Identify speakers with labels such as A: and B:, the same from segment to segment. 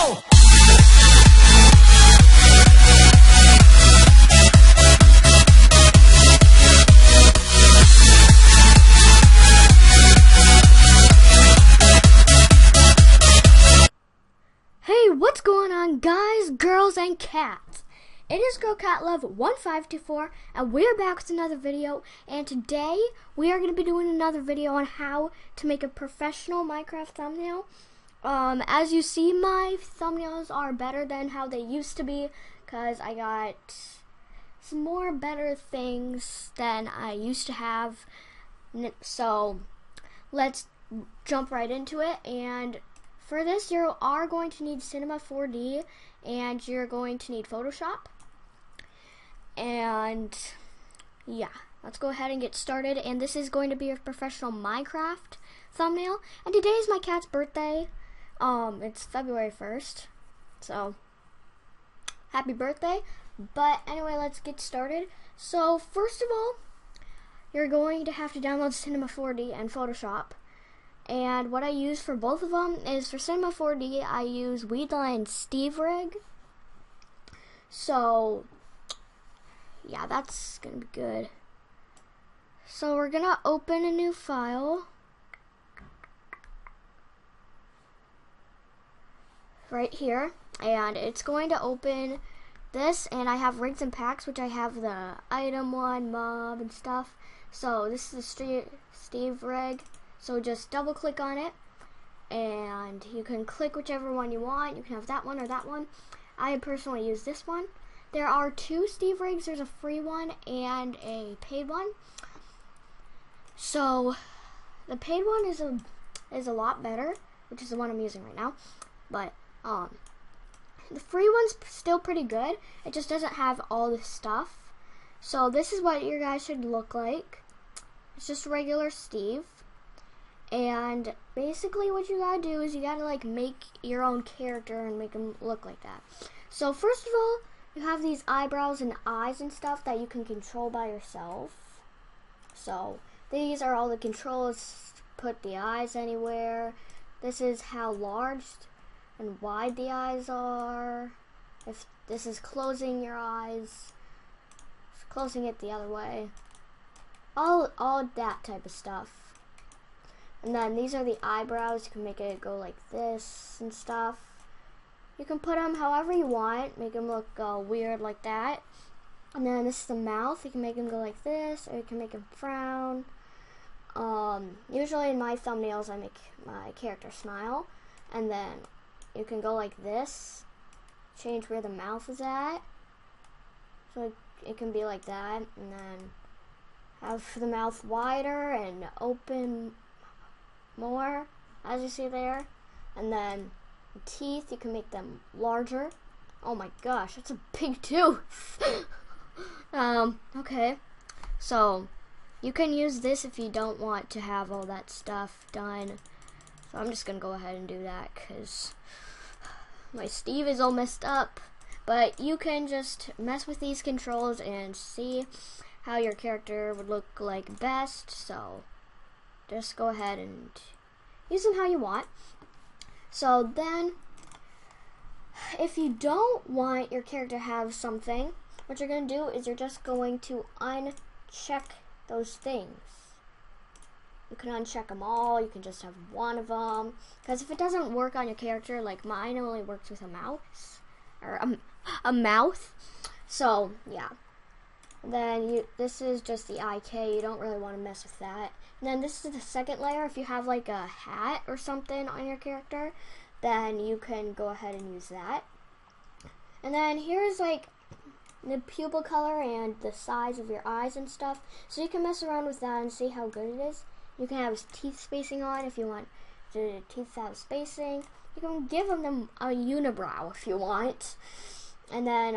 A: go!
B: Hey, what's going on, guys, girls, and cats? It is Girlcatlove1524, and we're back with another video. And today we are going to be doing another video on how to make a professional Minecraft thumbnail. As you see, my thumbnails are better than how they used to be because I got some more better things than I used to have. So let's jump right into it. And for this, you are going to need Cinema 4D, and you're going to need Photoshop. And yeah, let's go ahead and get started. And this is going to be a professional Minecraft thumbnail. And today is my cat's birthday. It's February 1st, so happy birthday. But anyway, let's get started. So first of all, you're going to have to download Cinema 4D and Photoshop. And what I use for both of them is, for Cinema 4D, I use Weedline Steve Rig. So yeah, that's gonna be good. So we're gonna open a new file right here, and it's going to open this, and I have rigs and packs, which I have the item one, mob, and stuff. So this is the Steve rig. So just double click on it, and you can click whichever one you want. You can have that one or that one. I personally use this one. There are two Steve rigs. There's a free one and a paid one. So the paid one is a lot better, which is the one I'm using right now. But the free one's still pretty good. It just doesn't have all the stuff. So this is what your guys should look like. It's just a regular Steve. And basically what you gotta do is you gotta like make your own character and make him look like that. So first of all, you have these eyebrows and eyes and stuff that you can control by yourself. So these are all the controls. Put the eyes anywhere. This is how large and wide the eyes are. If this is closing your eyes, closing it the other way. All that type of stuff. And then these are the eyebrows. You can make it go like this and stuff. You can put them however you want. Make them look weird like that. And then this is the mouth. You can make them go like this, or you can make them frown. Usually in my thumbnails, I make my character smile. And then you can go like this. Change where the mouth is at. So it can be like that. And then have the mouth wider and open more, as you see there. And then the teeth, you can make them larger. Oh my gosh, that's a big tooth. Okay, so you can use this if you don't want to have all that stuff done. So I'm just gonna go ahead and do that because my Steve is all messed up. But you can just mess with these controls and see how your character would look like best. So just go ahead and use them how you want. So then, if you don't want your character to have something, what you're going to do is you're just going to uncheck those things. You can uncheck them all. You can just have one of them. Because if it doesn't work on your character, like mine only works with a mouse, or a mouth. So yeah. Then this is just the IK. You don't really want to mess with that. And then this is the second layer. If you have like a hat or something on your character, then you can go ahead and use that. And then here's like the pupil color and the size of your eyes and stuff. So you can mess around with that and see how good it is. You can have his teeth spacing on if you want the teeth to have spacing. You can give them a unibrow if you want. And then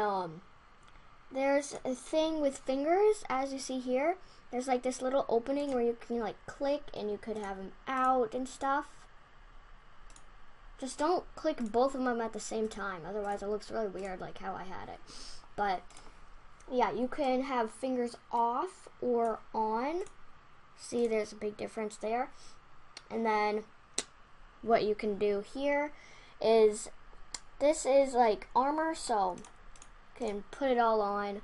B: there's a thing with fingers, as you see here. There's like this little opening where you can like click, and you could have them out and stuff. Just don't click both of them at the same time, otherwise it looks really weird like how I had it. But yeah, you can have fingers off or on. See, there's a big difference there. And then what you can do here is this is like armor, so you can put it all on.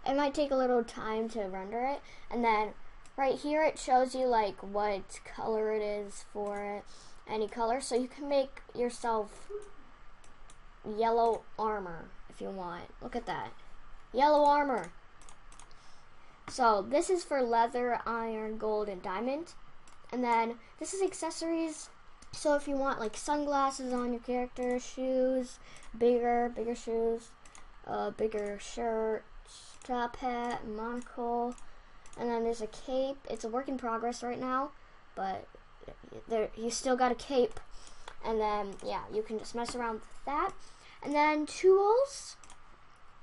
B: It might take a little time to render it, and then right here it shows you like what color it is for it, any color, so you can make yourself yellow armor if you want. Look at that, yellow armor. So this is for leather, iron, gold, and diamond. And then this is accessories. So if you want like sunglasses on your character, shoes, bigger shoes, bigger shirt, top hat, monocle, and then there's a cape. It's a work in progress right now, but you still got a cape. And then yeah, you can just mess around with that. And then tools.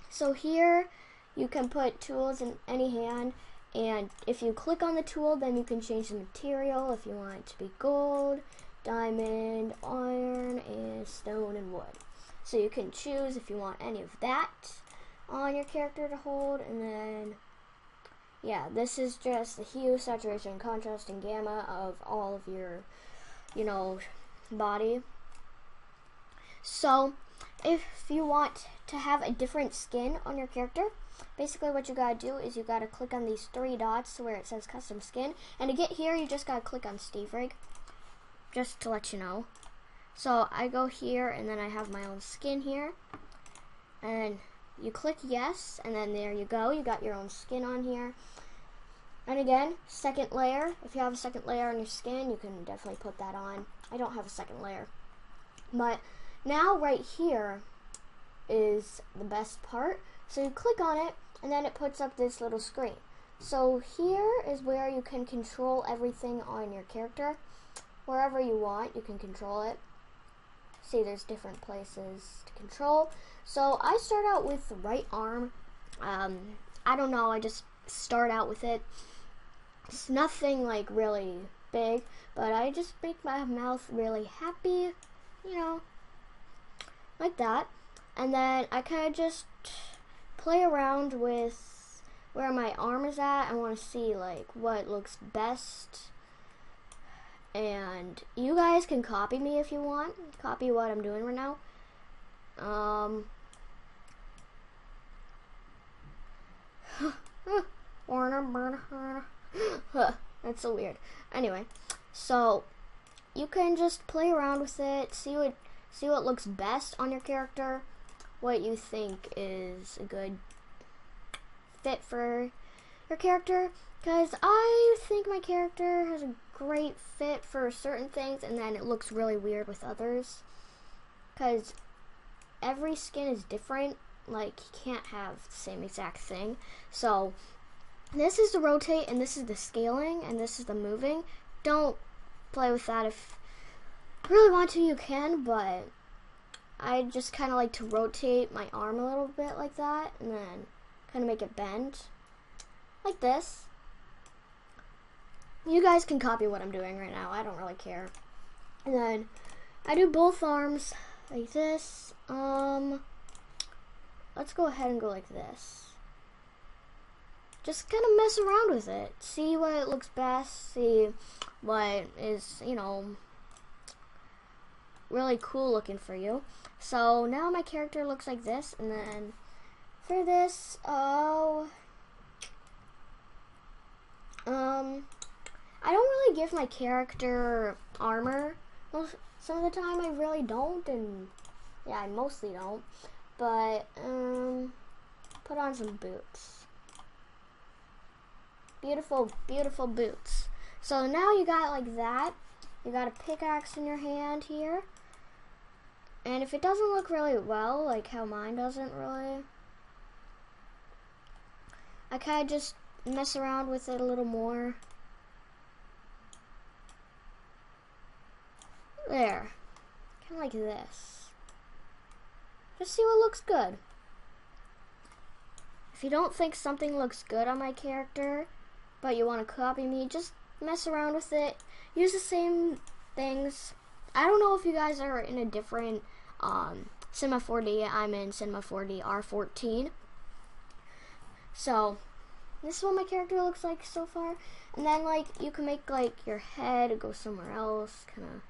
B: So here you can put tools in any hand, and if you click on the tool, then you can change the material if you want it to be gold, diamond, iron, and stone and wood. So you can choose if you want any of that on your character to hold. And then yeah, this is just the hue, saturation, contrast, and gamma of all of your, you know, body. So if you want to have a different skin on your character, basically what you gotta do is you gotta click on these 3 dots where it says custom skin, and to get here you just gotta click on Steve Rig, just to let you know. So I go here, and then I have my own skin here, and you click yes, and then there you go, you got your own skin on here. And again, second layer, if you have a second layer on your skin, you can definitely put that on. I don't have a second layer, but now right here is the best part. So you click on it, and then it puts up this little screen. So here is where you can control everything on your character. Wherever you want, you can control it. See, there's different places to control. So I start out with the right arm. I don't know, I just start out with it. It's nothing like really big, but I just make my mouth really happy, you know, like that. And then I kind of just play around with where my arm is at. I want to see like what looks best, and you guys can copy me if you want. Copy what I'm doing right now. That's so weird. Anyway, so you can just play around with it, see what looks best on your character, what you think is a good fit for your character, because I think my character has a great fit for certain things, and then it looks really weird with others, because every skin is different. Like, you can't have the same exact thing. So this is the rotate, and this is the scaling, and this is the moving. Don't play with that. If you really want to, you can, but I just kind of like to rotate my arm a little bit like that, and then kind of make it bend like this. You guys can copy what I'm doing right now. I don't really care. And then I do both arms like this. Let's go ahead and go like this. Just kind of mess around with it. See what looks best. See what is, you know, really cool looking for you. So now my character looks like this, and then for this, I don't really give my character armor. Some of the time I really don't, and yeah, I mostly don't. But put on some boots. Beautiful, beautiful boots. So now you got like that. You got a pickaxe in your hand here. And if it doesn't look really well, like how mine doesn't really, I kind of just mess around with it a little more. There. Kind of like this. Just see what looks good. If you don't think something looks good on my character, but you want to copy me, just mess around with it. Use the same things. I don't know if you guys are in a different Cinema 4D. I'm in Cinema 4D R14. So this is what my character looks like so far. And then like you can make like your head go somewhere else, kind of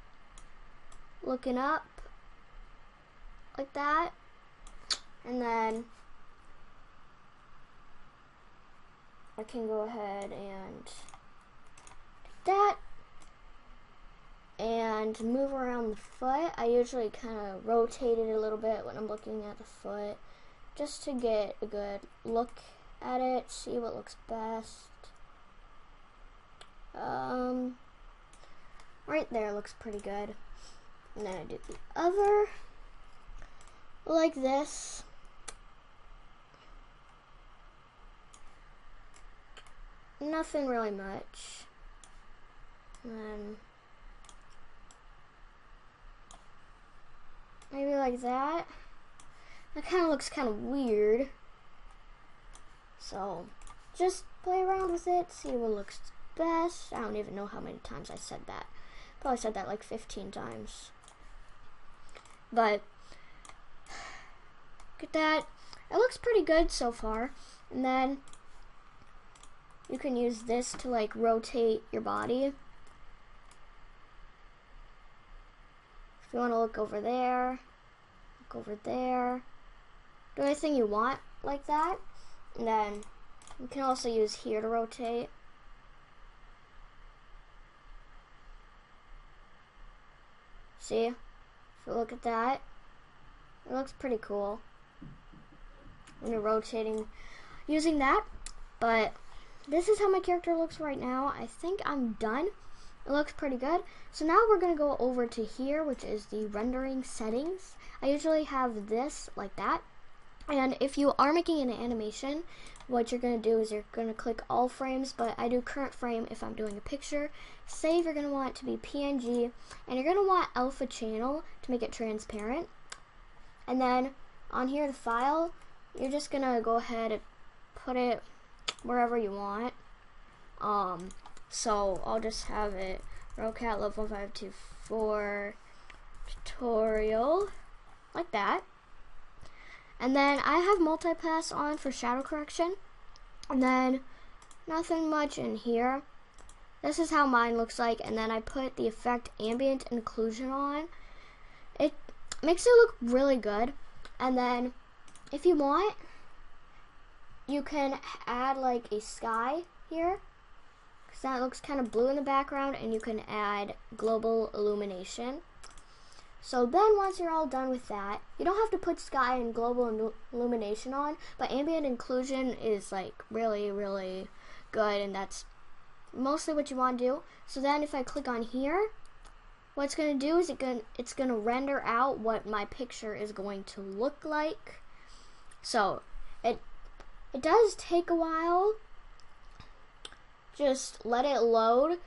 B: looking up. like that. And then I can go ahead and take that and move around the foot. I usually kind of rotate it a little bit when I'm looking at the foot, just to get a good look at it, see what looks best. Right there looks pretty good. And then I do the other like this. Nothing really much. And then maybe like that. That kind of looks kind of weird. So just play around with it, see what looks best. I don't even know how many times I said that. Probably said that like 15 times. But look at that. It looks pretty good so far. And then you can use this to like rotate your body. If you want to look over there, look over there. Do anything you want like that. And then you can also use here to rotate. See? If you look at that, it looks pretty cool when you're rotating using that. But this is how my character looks right now. I think I'm done. It looks pretty good. So now we're going to go over to here, which is the rendering settings. I usually have this like that. And if you are making an animation, what you're going to do is you're going to click all frames, but I do current frame if I'm doing a picture. Save, you're going to want it to be PNG, and you're going to want alpha channel to make it transparent. And then on here, the file, you're just going to go ahead and put it wherever you want. So I'll just have it Girlcatlove1524 tutorial, like that. And then I have multipass on for shadow correction. And then nothing much in here. This is how mine looks like. And then I put the effect ambient inclusion on. It makes it look really good. And then if you want, you can add like a sky here, because that looks kind of blue in the background, and you can add global illumination. So then once you're all done with that, you don't have to put sky and global illumination on, but ambient inclusion is like really, really good, and that's mostly what you want to do. So then if I click on here, what it's going to do is it's going to render out what my picture is going to look like. So it does take a while. Just let it load,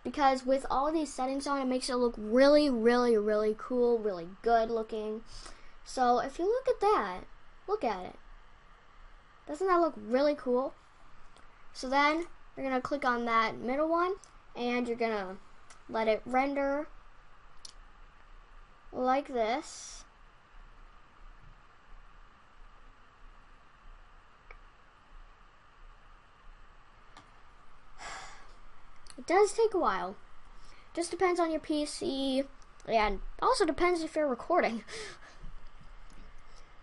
B: because with all these settings on, it makes it look really, really, really cool, really good looking. So if you look at that, look at it. Doesn't that look really cool? So then you're going to click on that middle one, and you're going to let it render like this. It does take a while. Just depends on your PC, and also depends if you're recording.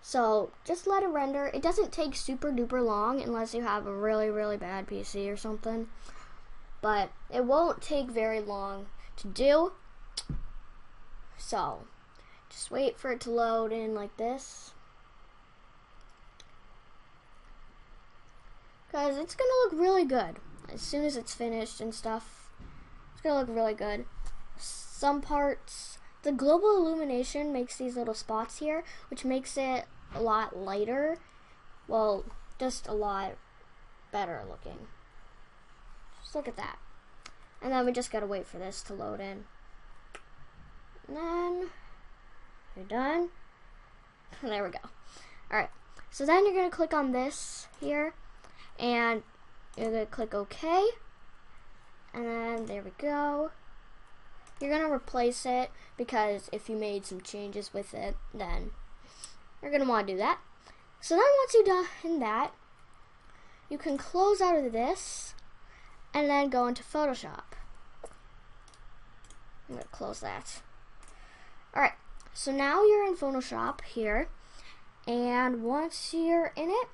B: So just let it render. It doesn't take super duper long unless you have a really, really bad PC or something. But it won't take very long to do. So just wait for it to load in like this, because it's gonna look really good as soon as it's finished and stuff. It's gonna look really good. Some parts, the global illumination makes these little spots here, which makes it a lot lighter. Well, just a lot better looking. Just look at that. And then we just gotta wait for this to load in. And then you're done. There we go. Alright, so then you're gonna click on this here, and you're going to click OK, and then there we go. You're going to replace it, because if you made some changes with it, then you're going to want to do that. So then once you've done that, you can close out of this, and then go into Photoshop. I'm going to close that. Alright, So now you're in Photoshop here, and once you're in it,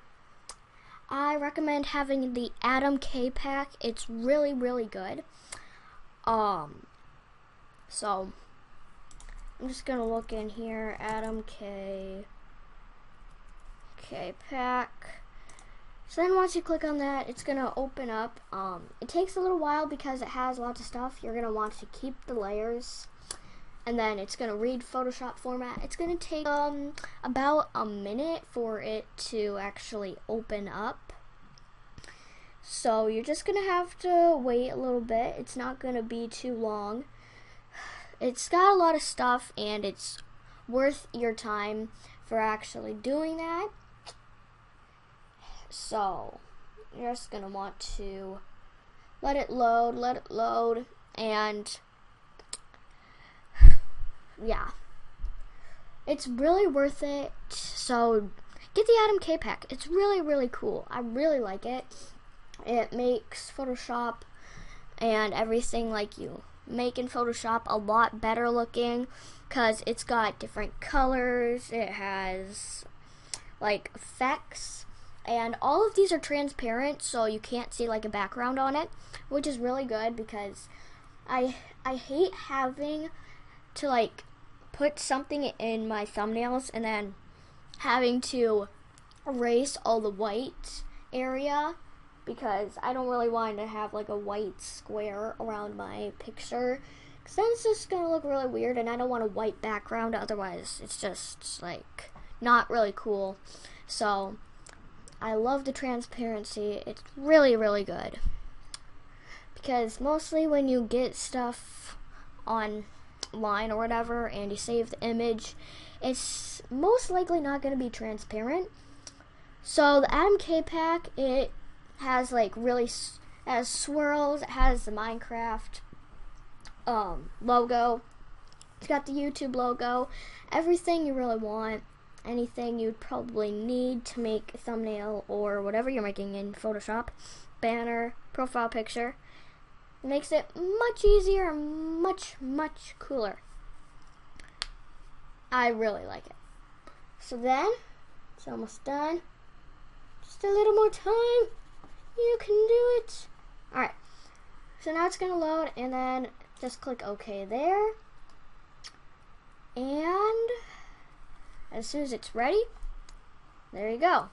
B: I recommend having the Atom K pack. It's really, really good. So I'm just gonna look in here, Atom K pack. So then once you click on that, it's gonna open up. It takes a little while because it has lots of stuff. You're gonna want to keep the layers, and then it's gonna read Photoshop format. It's gonna take about a minute for it to actually open up. So you're just gonna have to wait a little bit. It's not gonna be too long. It's got a lot of stuff, and it's worth your time for actually doing that. So you're just gonna want to let it load, and yeah, it's really worth it. So get the Atom K pack. It's really, really cool. I really like it. It makes Photoshop and everything like you make in Photoshop a lot better looking, because it's got different colors, it has like effects, and all of these are transparent, so you can't see like a background on it, which is really good, because I hate having to like put something in my thumbnails and then having to erase all the white area, because I don't really want to have like a white square around my picture, because then it's just going to look really weird, and I don't want a white background, otherwise it's just like not really cool. So I love the transparency. It's really, really good, because mostly when you get stuff online or whatever and you save the image, it's most likely not going to be transparent. So the Atom K pack, it has like really has swirls. It has the Minecraft logo. It's got the YouTube logo. Everything you really want. Anything you'd probably need to make a thumbnail or whatever you're making in Photoshop, banner, profile picture. It makes it much easier and much, much cooler. I really like it. So then, it's almost done. Just a little more time. You can do it. Alright, so now it's going to load, and then just click OK there. And as soon as it's ready, there you go.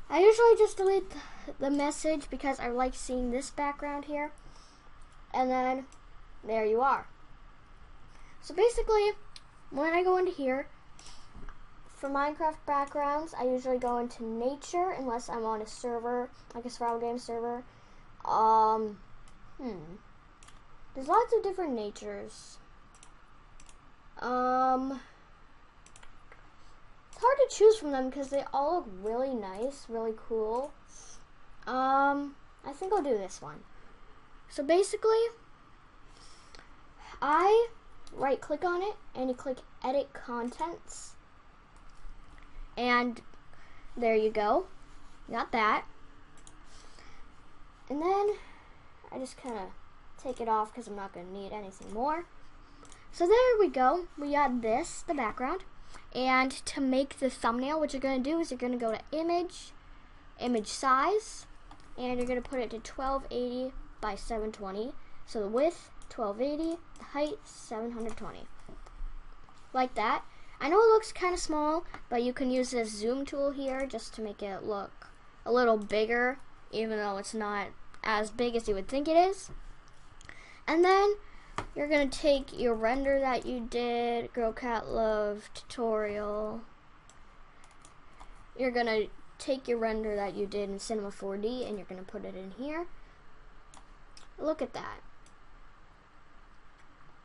B: I usually just delete the message because I like seeing this background here. And then there you are. So basically, when I go into here, for Minecraft backgrounds, I usually go into nature unless I'm on a server, like a survival game server. There's lots of different natures. It's hard to choose from them because they all look really nice, really cool. I think I'll do this one. So basically, I right click on it and you click edit contents. And there you go. Got that. And then I just kind of take it off because I'm not going to need anything more. So there we go. We got this, the background. And to make the thumbnail, what you're going to do is you're going to go to image, image size, and you're going to put it to 1280 by 720. So the width, 1280, the height, 720. Like that. I know it looks kind of small, but you can use this zoom tool here just to make it look a little bigger, even though it's not as big as you would think it is. And then you're going to take your render that you did, Girlcatlove tutorial. You're going to take your render that you did in Cinema 4D and you're going to put it in here. Look at that.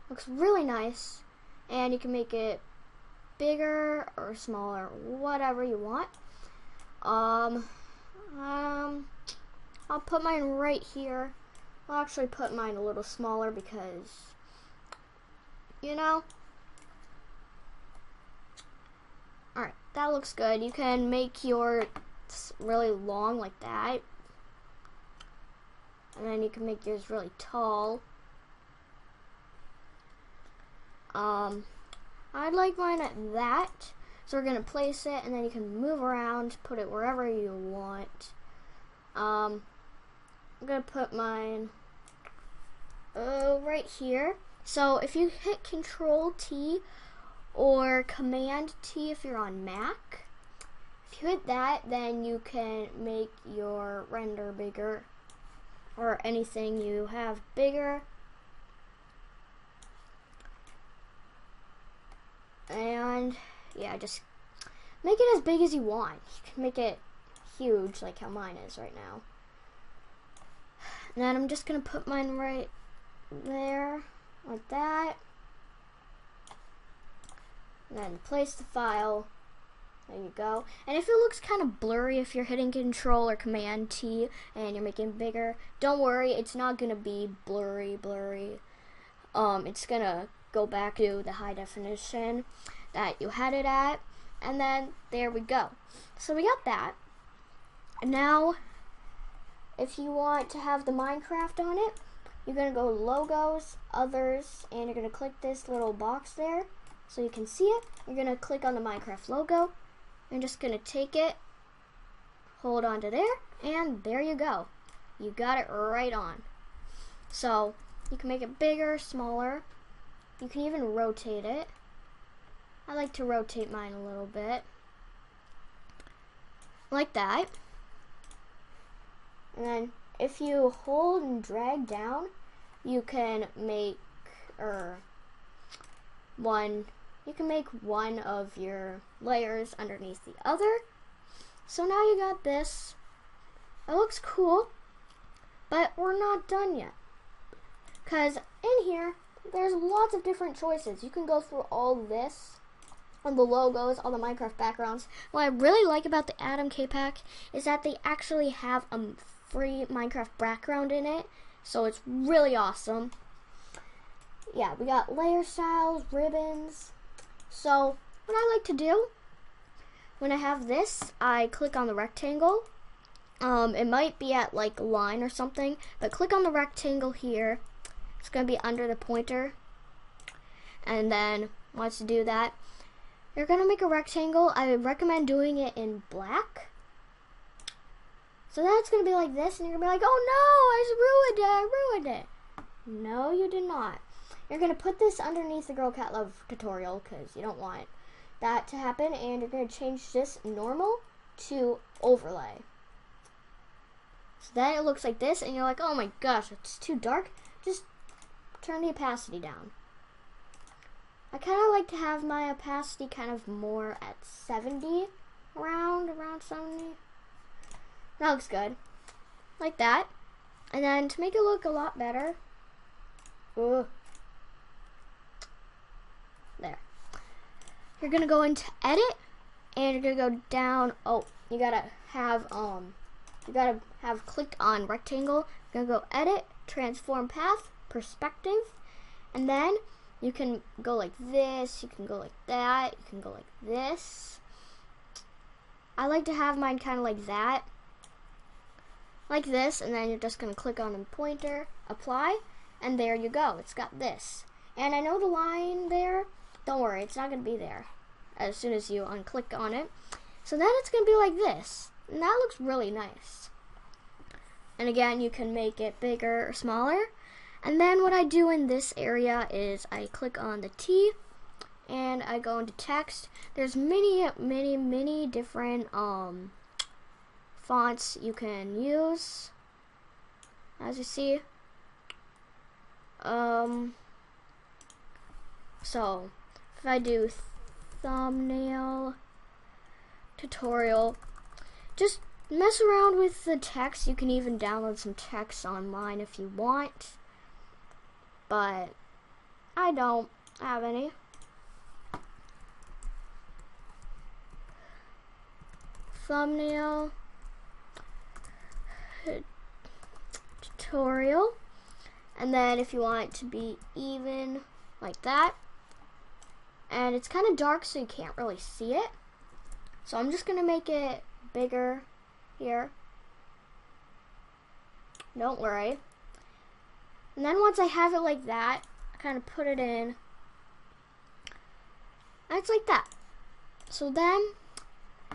B: Looks really nice, and you can make it bigger or smaller, whatever you want. I'll put mine right here. I'll actually put mine a little smaller because, you know. Alright, that looks good. You can make yours really long like that. And then you can make yours really tall. I'd like mine at that. So we're gonna place it, and then you can move around, put it wherever you want. I'm gonna put mine right here. So if you hit Control T or Command T if you're on Mac, if you hit that, then you can make your render bigger, or anything you have bigger. And yeah, just make it as big as you want. You can make it huge like how mine is right now. And then I'm just gonna put mine right there, like that. And then place the file. There you go. And if it looks kind of blurry, if you're hitting Control or Command T and you're making it bigger, don't worry, it's not gonna be blurry. It's gonna go back to the high definition that you had it at. And then there we go. So we got that. And now, if you want to have the Minecraft on it, you're gonna go Logos, Others, and you're gonna click this little box there so you can see it. You're gonna click on the Minecraft logo. You're just gonna take it, hold on to there, and there you go. You got it right on. So you can make it bigger, smaller. You can even rotate it. I like to rotate mine a little bit, like that. And then if you hold and drag down, you can make one of your layers underneath the other. So now you got this. It looks cool, but we're not done yet. Because in here, there's lots of different choices. You can go through all this, on the logos, all the Minecraft backgrounds. What I really like about the Atom K-Pack is that they actually have a free Minecraft background in it. So it's really awesome. Yeah, we got layer styles, ribbons. So what I like to do when I have this, I click on the rectangle. It might be at like a line or something, but click on the rectangle here. It's going to be under the pointer. And then once you do that, you're going to make a rectangle. I would recommend doing it in black. So then it's going to be like this, and you're going to be like, oh no, I ruined it. No, you did not. You're going to put this underneath the Girlcatlove tutorial because you don't want that to happen, and you're going to change this normal to overlay. So then it looks like this, and you're like, oh my gosh, it's too dark. Just turn the opacity down. I kind of like to have my opacity kind of more at 70, around 70. That looks good. Like that. And then to make it look a lot better, there. You're gonna go into edit, and you're gonna go down. Oh, you gotta have clicked on rectangle. You're gonna go edit, transform path, perspective, and then you can go like this. You can go like that. You can go like this. I like to have mine kind of like that. Like this, and then you're just going to click on the pointer, apply, and there you go. It's got this. And I know the line there, don't worry, it's not going to be there as soon as you unclick on it. So then it's going to be like this, and that looks really nice. And again, you can make it bigger or smaller. And then what I do in this area is I click on the T, and I go into text. There's many different fonts you can use, as you see. So if I do thumbnail tutorial, just mess around with the text. You can even download some text online if you want, but I don't have any. Thumbnail tutorial, and then if you want it to be even like that, and it's kind of dark so you can't really see it, so I'm just gonna make it bigger here, don't worry. And then once I have it like that, I kind of put it in That's like that. So then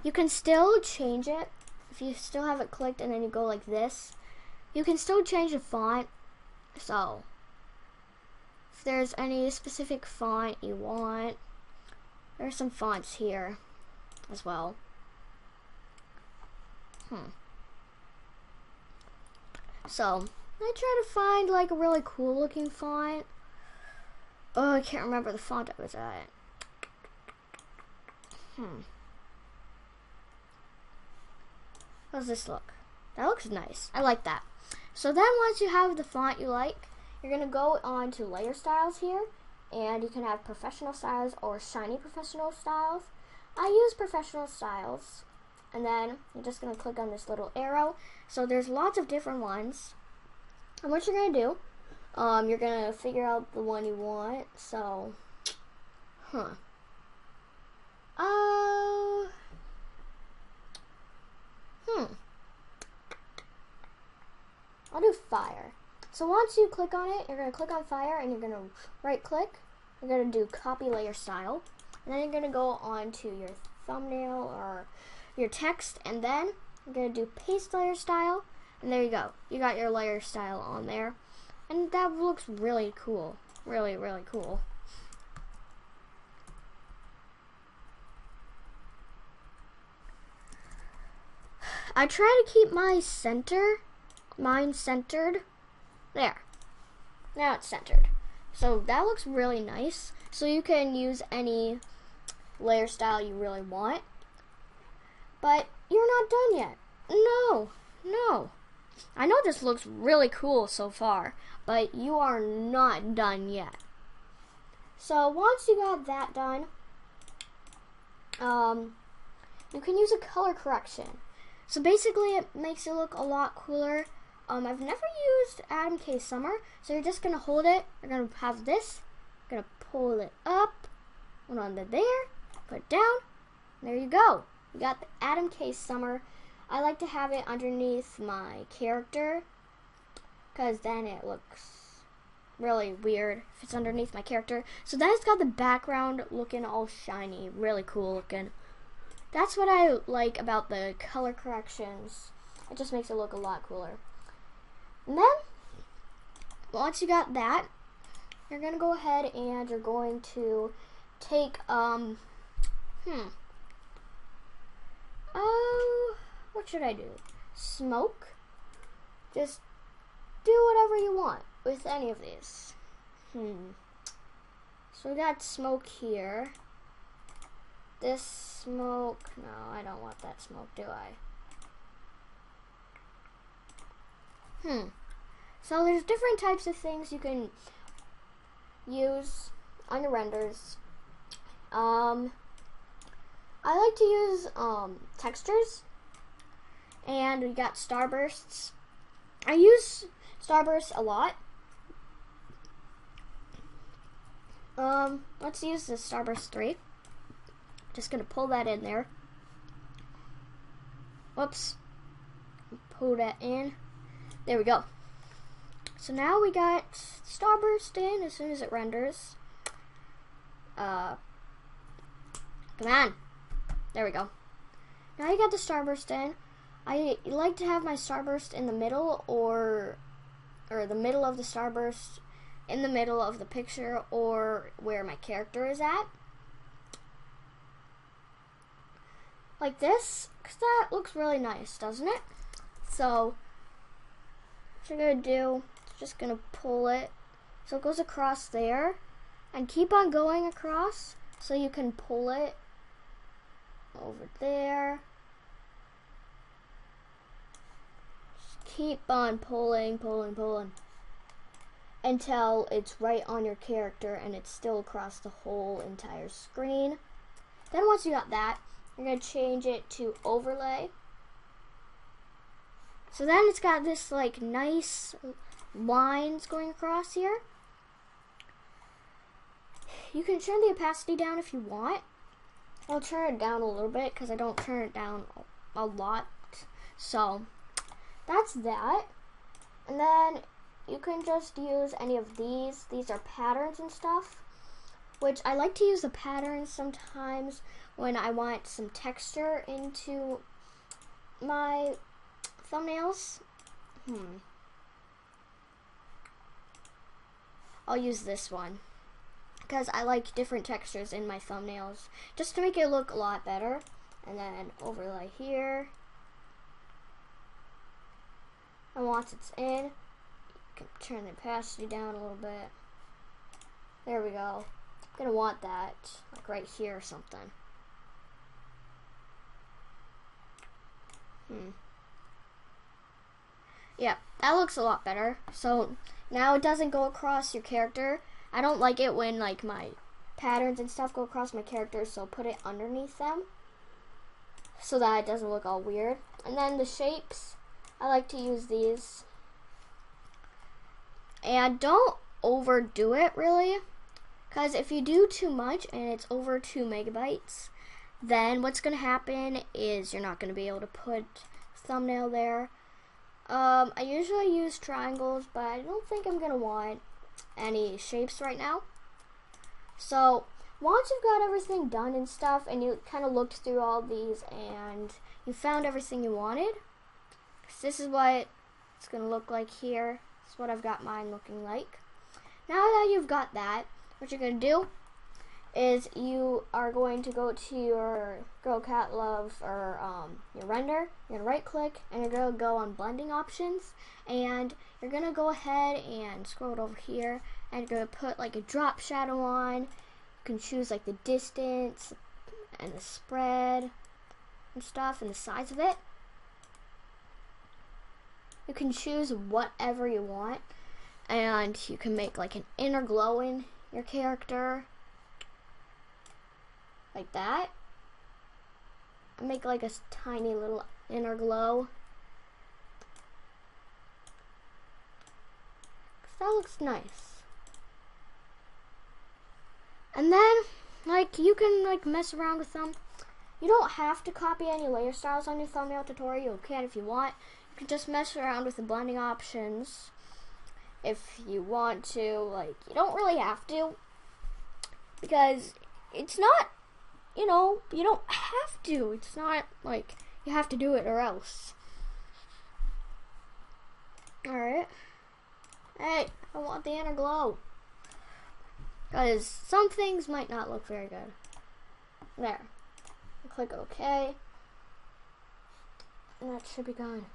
B: you can still change it. If you still have it clicked and then you go like this, you can still change the font. So if there's any specific font you want, there's some fonts here as well. So I try to find like a really cool looking font. Oh, I can't remember the font I was at. How does this look? That looks nice. I like that. So then once you have the font you like, you're going to go on to layer styles here, and you can have professional styles or shiny professional styles. I use professional styles, and then you're just going to click on this little arrow. So there's lots of different ones. And what you're going to do, you're going to figure out the one you want. So, I'll do fire. So once you click on it, you're going to click on fire and you're going to right click. You're going to do copy layer style. And then you're going to go on to your thumbnail or your text. And then you're going to do paste layer style. And there you go. You got your layer style on there. And that looks really cool. Really, really cool. I try to keep mine centered. There. Now it's centered. So that looks really nice. So you can use any layer style you really want. But you're not done yet. No. I know this looks really cool so far, but you are not done yet. So once you got that done, you can use a color correction. So basically it makes it look a lot cooler. I've never used Adam K Summer, so you're just gonna hold it. You're gonna have this. You're gonna pull it up, put it on there, put it down. There you go. You got the Adam K Summer. I like to have it underneath my character, because then it looks really weird if it's underneath my character. So then it's got the background looking all shiny, really cool looking. That's what I like about the color corrections. It just makes it look a lot cooler. And then, once you got that, you're going to go ahead and you're going to take, what should I do? Smoke. Just do whatever you want with any of these. So we got smoke here. This smoke, no, I don't want that smoke, do I? So there's different types of things you can use on your renders. I like to use textures, and we got starbursts. I use starbursts a lot. Let's use the starburst 3. Just gonna pull that in there. Whoops. Pull that in. There we go. So now we got starburst in as soon as it renders. Come on. There we go. Now you got the starburst in. I like to have my starburst in the middle, or the middle of the starburst in the middle of the picture, or where my character is at. Like this, because that looks really nice, doesn't it? So what you're going to do is just going to pull it so it goes across there, and keep on going across so you can pull it over there. Just keep on pulling until it's right on your character and it's still across the whole entire screen. Then once you got that, you're going to change it to overlay. So then it's got this like nice lines going across here. You can turn the opacity down if you want. I'll turn it down a little bit because I don't turn it down a lot. So that's that. And then you can just use any of these. These are patterns and stuff. which I like to use the patterns sometimes when I want some texture into my thumbnails. I'll use this one because I like different textures in my thumbnails just to make it look a lot better. And then overlay here. And once it's in, you can turn the opacity down a little bit. There we go. I'm gonna want that like right here or something. Yeah, that looks a lot better. So now it doesn't go across your character. I don't like it when like my patterns and stuff go across my characters, so put it underneath them so that it doesn't look all weird. And then the shapes, I like to use these. And don't overdo it really, because if you do too much and it's over 2 megabytes, then what's going to happen is you're not going to be able to put thumbnail there. I usually use triangles, but I don't think I'm going to want any shapes right now. So once you've got everything done and stuff, and you kind of looked through all these and you found everything you wanted, this is what it's going to look like here. This is what I've got mine looking like. Now that you've got that, what you're going to do is you are going to go to your Girlcatlove or your render. You're going to right click and you're going to go on blending options, and you're going to go ahead and scroll it over here, and you're going to put like a drop shadow on. You can choose like the distance and the spread and stuff and the size of it. You can choose whatever you want, and you can make like an inner glow in your character like that. Make like a tiny little inner glow. That looks nice. And then like you can like mess around with them. You don't have to copy any layer styles on your thumbnail tutorial. You can if you want. You can just mess around with the blending options if you want to. Like, you don't really have to, because it's not, you know, you don't have to. It's not like you have to do it or else. Alright. Hey, I want the inner glow, because some things might not look very good. There. Click OK. And that should be gone.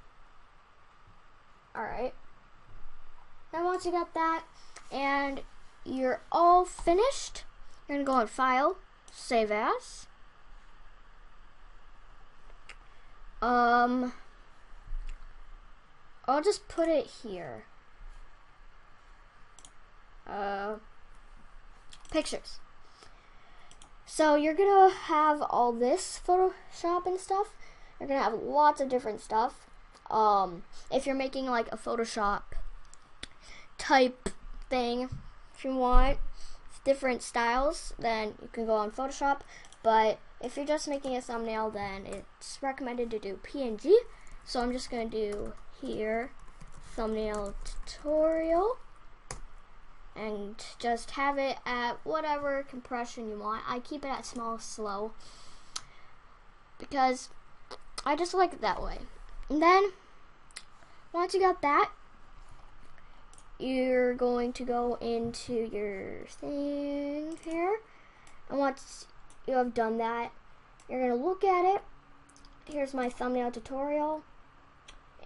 B: Alright. Now once you got that and you're all finished, you're going to go on File, Save As. I'll just put it here. Pictures. So you're going to have all this Photoshop and stuff. You're going to have lots of different stuff. If you're making like a Photoshop type thing, if you want different styles, then you can go on Photoshop. But if you're just making a thumbnail, then it's recommended to do PNG. So I'm just going to do here, thumbnail tutorial, and just have it at whatever compression you want. I keep it at small slow because I just like it that way. And then once you got that, you're going to go into your thing here, and once you have done that, you're going to look at it. Here's my thumbnail tutorial,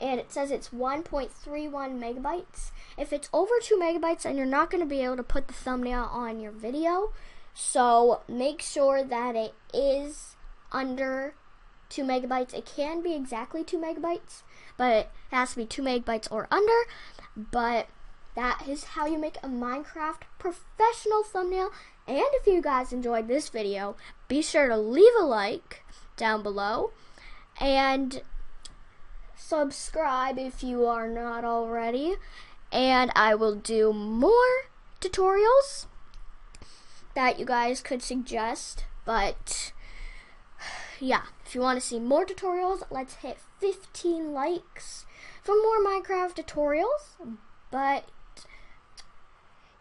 B: and it says it's 1.31 megabytes. If it's over 2 megabytes, then you're not going to be able to put the thumbnail on your video, so make sure that it is under 2 megabytes. It can be exactly 2 megabytes, but it has to be 2 megabytes or under. But that is how you make a Minecraft professional thumbnail. And if you guys enjoyed this video, be sure to leave a like down below and subscribe if you are not already. And I will do more tutorials that you guys could suggest. But yeah, if you want to see more tutorials, let's hit 15 likes for more Minecraft tutorials. But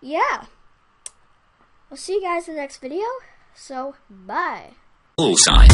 B: yeah, I'll see you guys in the next video. So, bye.
A: Bullseye.